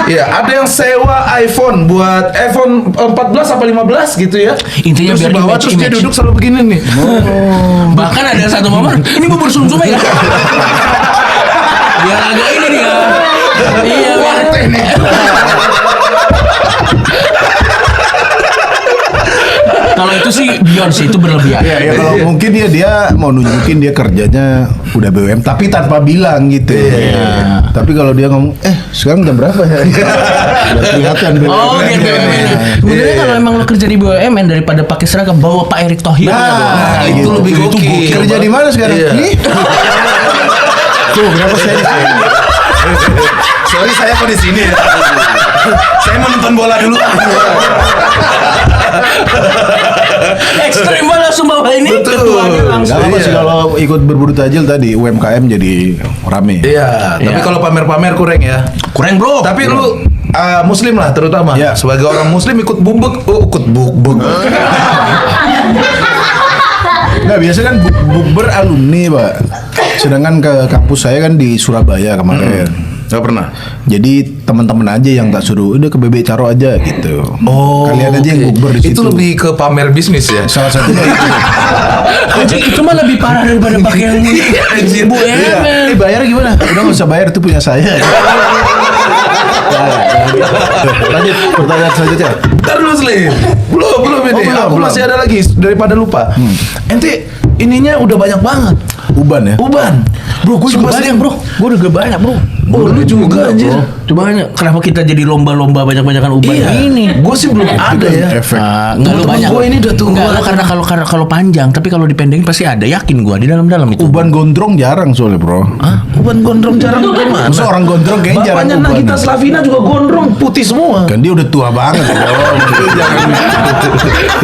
Iya, ada yang sewa iPhone buat iPhone 14 apa 15 gitu ya. Intinya terus biar dibawa image- terus dia image. duduk selalu begini nih. Bahkan ada satu momen, ini bubur sumsum ya. Biar agak ini dia. Iya, biar Kalau itu sih beyond sih, itu berlebihan. Ya kalau mungkin dia mau nunjukin dia kerjanya udah BUMN tapi tanpa bilang gitu. Tapi kalau dia ngomong sekarang jam berapa ya? Udah kelihatan BUMN. Oh, dia BUMN. Sebenarnya kalau emang lo kerja di BUMN daripada pakai seragam bawa Pak Erick Thohir. Nah, itu lebih gokil. Kerja di mana sekarang? Iya. Nih. Tuh, kenapa saya di sini? Sorry saya kok di sini ya. Saya mau nonton bola dulu. Ekstrim banget langsung bawa ini. Betul. Ketuanya langsung. Gak apa sih kalau ikut berburu tajil tadi UMKM jadi rame. Iya, tapi kalau pamer-pamer kurang ya. Kurang bro. Tapi lu muslim lah terutama. Ya. Sebagai orang muslim ikut bukbek. Nah biasa kan bukber alumni Pak. Sedangkan ke kampus saya kan di Surabaya kemarin. Gak pernah. Jadi teman-teman aja yang tak suruh udah ke BB Caro aja gitu. Kalian aja yang bukber di situ. Itu lebih ke pamer bisnis ya. Salah satunya itu. Anjing itu mah lebih parah daripada pakai yang Anjir. BUMN. Bayar gimana? Udah nggak usah bayar itu punya saya. Lanjut pertanyaan selanjutnya. Ntar dulu Slim. Belum ini. Aku masih ada lagi daripada lupa. Ente ininya udah banyak banget. Uban ya? Uban. Bro, gue juga Sumpah, banyak Slim. bro. Gue juga banyak bro. Oh, lu juga anjir. Coba banyak. Kenapa kita jadi lomba-lomba banyak-banyakan uban ini? Gue sih belum ada ya. Efek. Enggak lu Temen-temen banyak. gua ini udah tua. Enggak lah, karena kalau panjang, tapi kalau dipendengin pasti ada. Yakin gua di dalam-dalam itu. Uban gondrong jarang soalnya bro. Hah? Uban gondrong jarang gimana? Masa orang gondrong kayaknya jarang Bapaknya uban. Nagita Slavina juga gondrong, putih semua. Kan dia udah tua banget bro.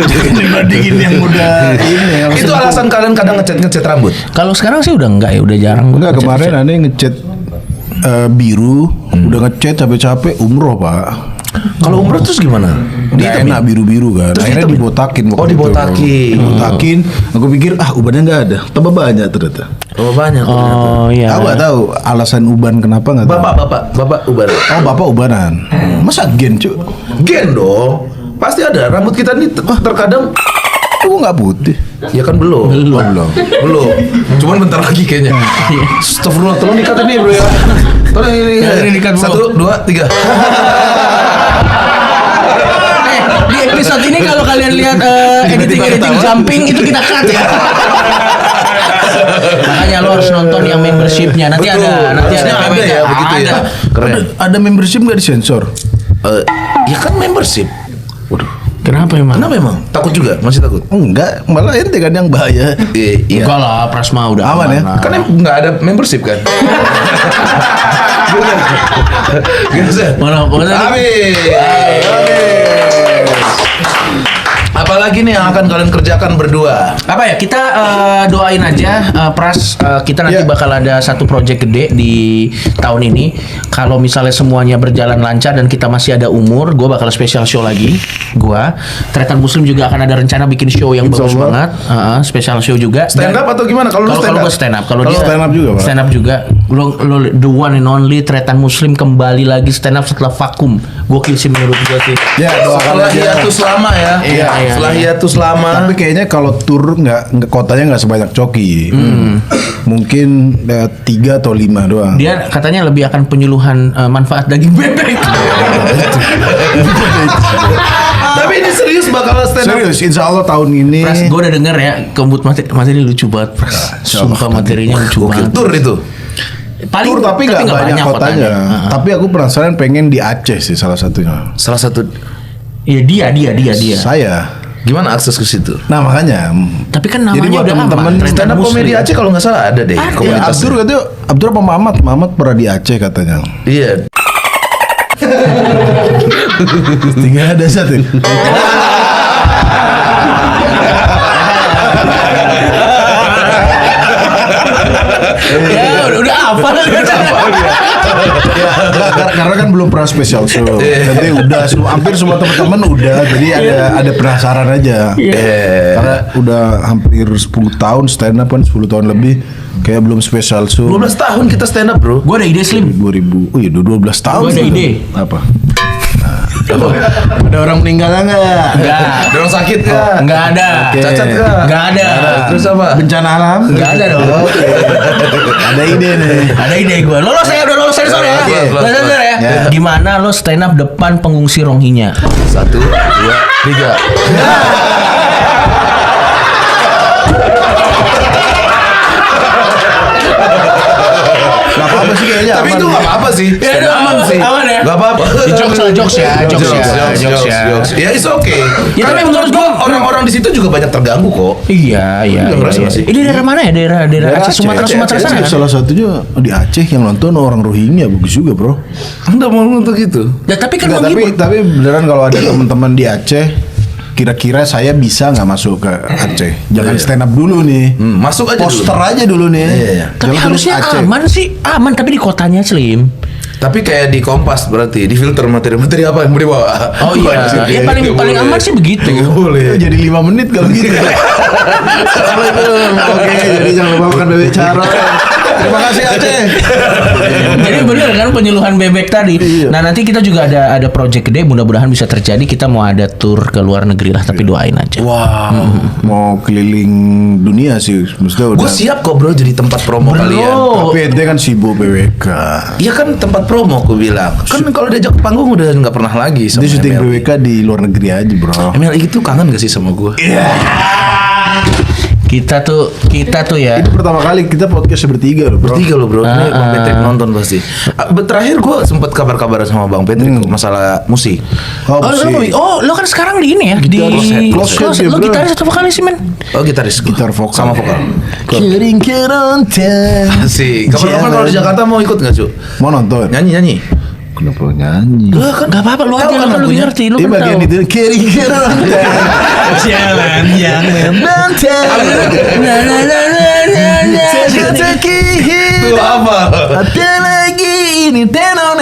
Jangan dibandingin yang muda ini. yang Itu masih- alasan kalian kadang ngecat rambut. Kalau sekarang sih udah enggak ya, udah jarang. Enggak, kemarin aneh ngecat biru, udah ngecat capek-capek umroh Pak. Kalau umroh terus gimana? Dia enak biru-biru kan. Terus Akhirnya dihitamin? dibotakin. Oh, dibotakin. Dibotakin. Aku pikir ubannya nggak ada. Tambah banyak ternyata. Oh banyak. Oh iya. Aku nggak tahu alasan uban kenapa nggak tahu. Bapak uban. Oh bapak ubanan. Masa gen cuy? Gen dong. Pasti ada. Rambut kita ini terkadang Aku nggak putih. ya kan belum. Belum. Belum. Cuman bentar lagi kayaknya. Astagfirullah, tolong dikat ini bro ya. Tolong ini. Ya, ini dikat, bro. 1, 2, 3. Di episode ini kalau kalian lihat editing jumping itu kita cut ya. Makanya lo harus nonton yang membershipnya. Nanti Betul. ada Harusnya ya begitu ya. Keren. Ada membership nggak disensor? Ya kan membership. Waduh. Kenapa emang? Kenapa emang? Takut juga? Masih takut? Enggak, malah ente kan yang bahaya. Iya. Enggak lah, Prasma udah Aman ya? Kan nggak ada membership kan? Mana Habis. Apalagi nih yang akan kalian kerjakan berdua? apa ya, kita doain aja Pras, kita nanti Ya. bakal ada satu project gede di tahun ini. Kalau misalnya semuanya berjalan lancar dan kita masih ada umur, gue bakal special show lagi. Tretan Muslim juga akan ada rencana bikin show yang bagus Insyaallah. banget. Special show juga. Stand up atau gimana? Kalau lu stand up? gue stand up, kalau Kalau dia stand up juga, Pak. stand up juga. Lo the one and only Tretan Muslim kembali lagi stand up setelah vakum. Gokil sih menurut gue sih. Ya, doakan Setelah aja. hiatus lama ya. Iya. Setelah hiatus lama. Tapi kayaknya kalau tur nggak kotanya nggak sebanyak Coki. Mungkin 3 atau 5 doang. Dia katanya lebih akan penyuluhan manfaat daging bebek. Tapi ini serius bakal stand up. Serius, insya Allah tahun ini. Pras, gue udah denger ya, kebut materi lucu banget, Pras. Sumpah materinya lucu Gokil. banget. Tur itu. Paling Tur tapi nggak banyak kotanya. Tapi aku penasaran pengen di Aceh sih salah satunya. Salah satu. Iya dia. Saya. Gimana akses ke situ? Nah makanya. Tapi kan namanya Jadi buat udah temen-temen lama. Stand up Muslim. komedi Aceh kalau nggak salah ada deh. Ya, Komunitas. Abdur katanya, Abdur apa Mamat? Mamat pernah di Aceh katanya. Iya. Tinggal ada satu. Ya udah apa lah. Karena kan belum pernah special show. Nanti udah hampir semua teman-teman udah. Jadi ada penasaran aja. Karena udah hampir 10 tahun stand up kan 10 tahun lebih kayak belum special show. 12 tahun kita stand up bro. Gue ada ide Slim. 2000. Oh iya 12 tahun. Gua ada ide. Apa? Ada orang meninggal enggak? Enggak. Ada orang sakit nggak? Enggak ada. Oke. Cacat nggak? Enggak ada. Terus apa? Bencana alam? Enggak ada dong. Ada ide nih. Ada ide gue. Lolos ya, udah lolos sensor ya. Oke. Lolos sensor ya. Ya. Gimana lo stand up depan pengungsi Rohingya? 1, 2, 3. sih. Aman sih. Aman ya. Gak apa-apa. Jokes ya. Ya it's okay. Ya, tapi menurut gua orang-orang di situ juga banyak terganggu kok. Iya. ngerasa nggak sih? Ini daerah mana ya? Daerah Aceh, Sumatera sana. kan? Salah satunya di Aceh yang nonton orang Rohingya bagus juga, Bro. Anda mau nonton gitu? Ya tapi kan Enggak, menghibur. tapi beneran kalau ada teman-teman di Aceh, kira-kira saya bisa nggak masuk ke Aceh? Jangan stand up dulu nih. Masuk aja Poster dulu. aja dulu nih. Iya. Tapi Jangan harusnya tulis Aceh. aman sih. Aman tapi di kotanya Slim. Tapi kayak di Kompas berarti di filter materi-materi apa yang mau dibawa. Oh iya. Ya paling aman sih begitu. Nggak boleh. Jadi 5 menit kalau gitu. Assalamualaikum. Oke, jadi jangan lupa makan bebek cara. Terima kasih Aceh. Jadi benar kan penyuluhan bebek tadi. Iya. Nah nanti kita juga ada project gede, mudah-mudahan bisa terjadi. Kita mau ada tour ke luar negeri lah, tapi doain aja. Wow. Mau keliling dunia sih, maksudnya udah. Gue siap kok bro jadi tempat promo kalian. Tapi ente kan sibuk PWK. Iya kan tempat promo aku bilang. Kan kalau diajak ke panggung udah nggak pernah lagi sama Itu syuting MLI. PWK di luar negeri aja, Bro. MLI itu kangen gak sih sama gue? Kita tuh ya. Itu pertama kali kita podcast bertiga loh, Bro. Bertiga loh bro, ini Bang Patrick nonton pasti. Terakhir gue sempet kabar-kabar sama Bang Patrick masalah musik. Lo kan sekarang di ini ya di Close Lo head, bro. gitaris atau vokalis sih men? Oh gitaris, Gitar vokal. sama vokal. Kering kerontan. Asik. Kapan-kapan kalau di Jakarta mau ikut nggak cu? Mau nonton? Nyanyi. Kenapa nyanyi? Lo kan gak apa-apa, lo Tahu aja kan lo lebih lagunya? ngerti, lo Ini kan bagian tahu. itu kering kerontan. Jalan yang membentang. Itu apa? Ada lagi ini tenon.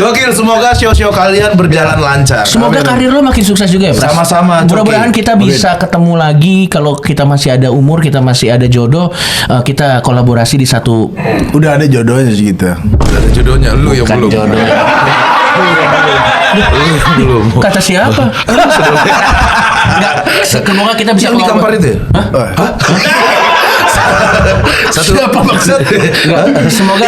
Gokil, semoga show-show kalian berjalan lancar. Semoga karir lo makin sukses juga ya, Pras. Sama-sama, Coki. Mudah-mudahan kita bisa ketemu lagi kalau kita masih ada umur, kita masih ada jodoh, kita kolaborasi di satu. Udah ada jodohnya sih kita. Ada jodohnya, lu ya Bukan belum. jodoh. Belum. Kata siapa? Enggak, semoga kita bisa Yang di Kampar itu ya? Hah? Satu. Siapa maksud? Semoga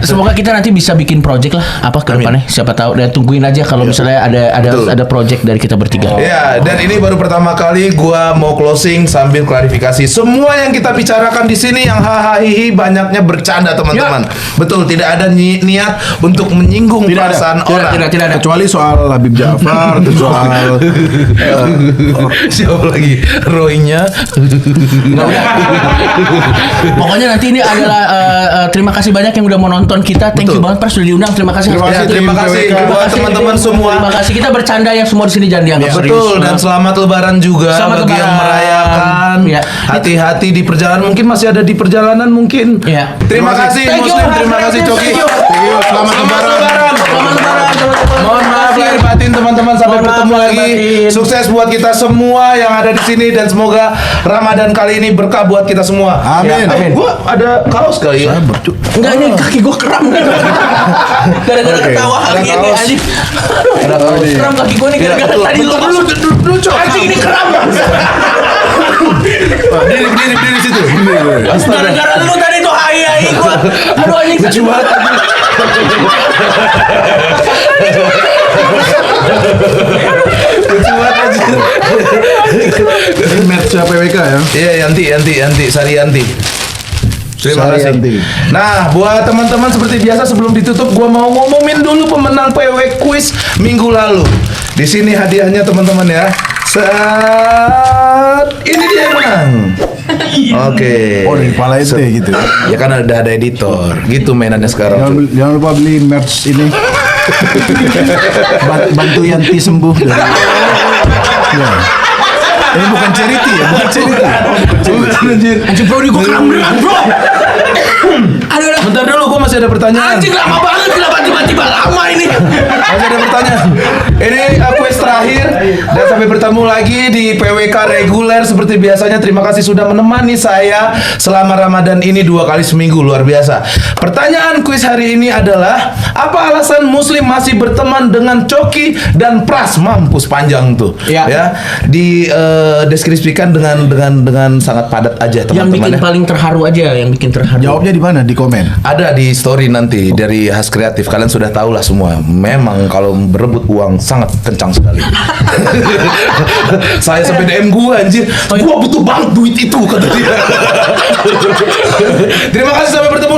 semoga kita nanti bisa bikin project lah apa ke depannya, siapa tahu, dan tungguin aja kalau misalnya Betul. ada project dari kita bertiga. Ya, dan ini baru pertama kali gua mau closing sambil klarifikasi. Semua yang kita bicarakan di sini yang hahaha banyaknya bercanda teman-teman. Betul, tidak ada niat untuk menyinggung perasaan orang. Tidak ada. Kecuali soal Habib Ja'far atau soal Siapa lagi? Roy-nya. Pokoknya nanti ini adalah terima kasih banyak yang udah mau nonton kita. Thank you Betul. banget Pras sudah diundang. Terima kasih. Ya, terima kasih buat teman-teman semua. Terima kasih. Kita bercanda yang semua di sini jangan dianggap serius. Betul, dan selamat lebaran juga Selamat bagi yang Lebaran. merayakan. Ya. Hati-hati di perjalanan, mungkin masih ada di perjalanan mungkin. Ya. Terima kasih Thank you, Muslim, Mas. terima kasih Coki. Thank you. Selamat lebaran. Selamat lebaran teman-teman. Mohon maaf lahir batin teman-teman, sampai Mohon maaf bertemu lahir lagi. batin. Sukses buat kita semua yang ada di sini dan semoga Ramadan kali ini berkah buat kita semua. Amin. Ya, gua ada kaos kali ya. Enggak, ini kaki gue kram gitu. Gara-gara Oke. ketawa Ada hari ini kaos. anjing. Ada kaos. Kram kaki gue nih gara-gara tadi lu Cok. anjing ini kram. Berdiri situ. Gara-gara lu tadi tuh hai gua. Aduh anjing lucu banget. Lucu banget anjir. Ini match PWK ya. Iya, Yanti, Sari Yanti. Terima Sari kasih. Yanti. Nah, buat teman-teman seperti biasa sebelum ditutup, gua mau ngomongin dulu pemenang PW Quiz minggu lalu. Di sini hadiahnya teman-teman ya. Saat ini dia yang menang. Oke. Oh, dari kepala ente gitu. Ya kan udah ada editor. Gitu mainannya sekarang. Jangan lupa beli merch ini. Bantu Yanti sembuh dari. Ya. Ini bukan charity ya, bukan charity. Bukan anjir. Anjing bro, gue kram beneran bro. Aduh, Bentar dulu, gua masih ada pertanyaan. anjing lama banget, kenapa tiba-tiba lama ini? Masih ada pertanyaan. Ini quiz terakhir dan sampai bertemu lagi di PWK reguler seperti biasanya. Terima kasih sudah menemani saya selama Ramadan ini 2 kali seminggu, luar biasa. Pertanyaan quiz hari ini adalah apa alasan Muslim masih berteman dengan Coki dan Pras? Mampus panjang tuh. Ya. Ya, di deskripsikan dengan sangat padat aja Yang teman-teman. bikin ya. paling terharu aja, yang bikin terharu. Jawabnya di mana? Di komen. Ada di story nanti dari Has Kreatif. Kalian sudah tahu lah semua. Memang kalau berebut uang sangat kencang sekali. Saya sampai DM gua anjir. Gua butuh banget duit itu kata dia. Terima kasih, sampai bertemu